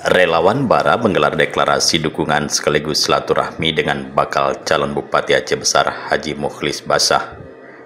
Relawan Bara menggelar deklarasi dukungan sekaligus silaturahmi dengan bakal calon Bupati Aceh Besar Haji Mukhlis Basah.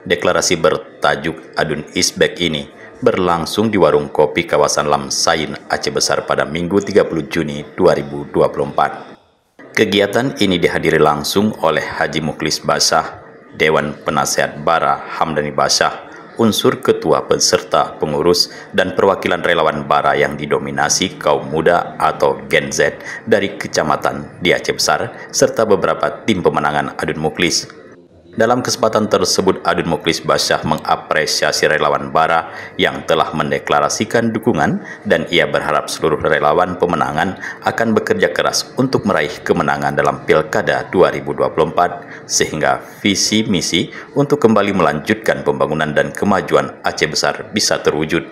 Deklarasi bertajuk Adun Isbek ini berlangsung di warung kopi kawasan Lamsain, Aceh Besar pada Minggu 30 Juni 2024. Kegiatan ini dihadiri langsung oleh Haji Mukhlis Basah, Dewan Penasehat Bara Hamdani Basah, unsur ketua peserta pengurus dan perwakilan relawan Bara yang didominasi kaum muda atau Gen Z dari kecamatan di Aceh Besar serta beberapa tim pemenangan Adun Mukhlis. Dalam kesempatan tersebut, Adun Mukhlis Basah mengapresiasi relawan Bara yang telah mendeklarasikan dukungan dan ia berharap seluruh relawan pemenangan akan bekerja keras untuk meraih kemenangan dalam Pilkada 2024 sehingga visi misi untuk kembali melanjutkan pembangunan dan kemajuan Aceh Besar bisa terwujud.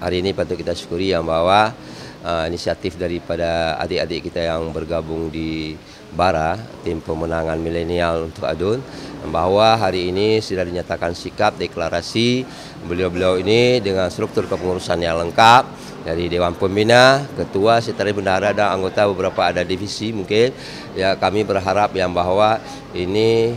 Hari ini patut kita syukuri yang bahwa inisiatif daripada adik-adik kita yang bergabung di Bara, tim pemenangan milenial untuk Adun, bahwa hari ini sudah dinyatakan sikap deklarasi beliau-beliau ini dengan struktur kepengurusan yang lengkap dari Dewan Pembina, Ketua, Sekretaris Bendahara dan anggota beberapa ada divisi mungkin. Ya, kami berharap yang bahwa ini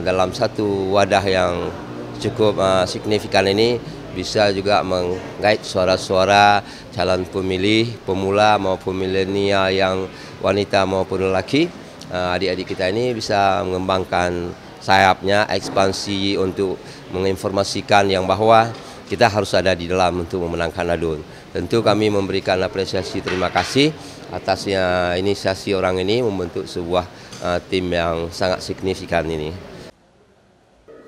dalam satu wadah yang cukup signifikan ini bisa juga menggait suara-suara calon pemilih, pemula maupun milenial yang wanita maupun lelaki. Adik-adik kita ini bisa mengembangkan sayapnya, ekspansi untuk menginformasikan yang bahwa kita harus ada di dalam untuk memenangkan Adun. Tentu kami memberikan apresiasi terima kasih atasnya inisiasi orang ini membentuk sebuah tim yang sangat signifikan ini.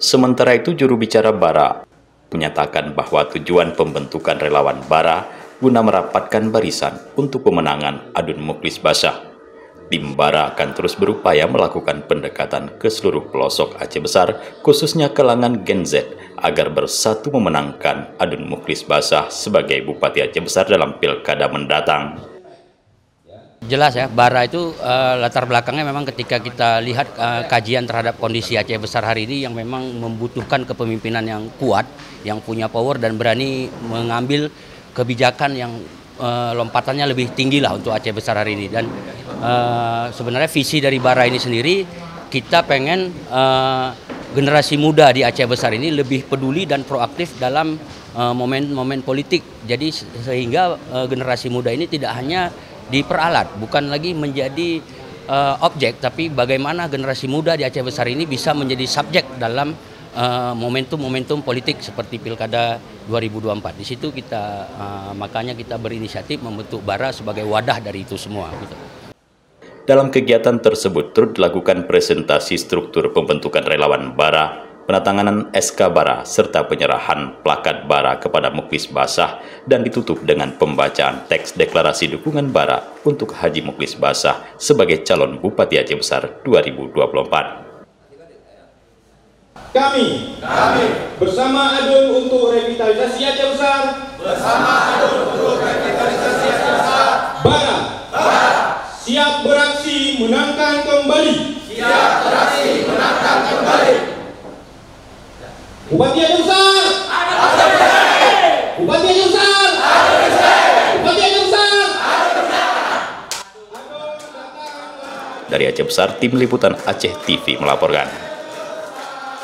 Sementara itu, juru bicara Bara menyatakan bahwa tujuan pembentukan relawan Bara guna merapatkan barisan untuk pemenangan Adun Mukhlis Basah. Tim Bara akan terus berupaya melakukan pendekatan ke seluruh pelosok Aceh Besar, khususnya kalangan Gen Z, agar bersatu memenangkan Adun Mukhlis Basah sebagai Bupati Aceh Besar dalam Pilkada mendatang. Jelas ya, Bara itu latar belakangnya memang ketika kita lihat kajian terhadap kondisi Aceh Besar hari ini yang memang membutuhkan kepemimpinan yang kuat, yang punya power dan berani mengambil kebijakan yang lompatannya lebih tinggi lah untuk Aceh Besar hari ini. Dan sebenarnya visi dari Bara ini sendiri, kita pengen generasi muda di Aceh Besar ini lebih peduli dan proaktif dalam momen-momen politik. Jadi sehingga generasi muda ini tidak hanya diperalat, bukan lagi menjadi objek, tapi bagaimana generasi muda di Aceh Besar ini bisa menjadi subjek dalam momentum-momentum politik seperti Pilkada 2024. Di situ kita makanya kita berinisiatif membentuk Bara sebagai wadah dari itu semua. Gitu. Dalam kegiatan tersebut turut dilakukan presentasi struktur pembentukan relawan Bara, penandatanganan SK Bara, serta penyerahan plakat Bara kepada Mukhlis Basah dan ditutup dengan pembacaan teks deklarasi dukungan Bara untuk Haji Mukhlis Basah sebagai calon Bupati Aceh Besar 2024. Kami bersama Adun untuk revitalisasi Aceh Besar, Bara siap beraksi menangkan kembali, Bupati Aceh Besar, Bupati Aceh Besar, Bupati Aceh Besar. Dari Aceh Besar, tim liputan Aceh TV melaporkan.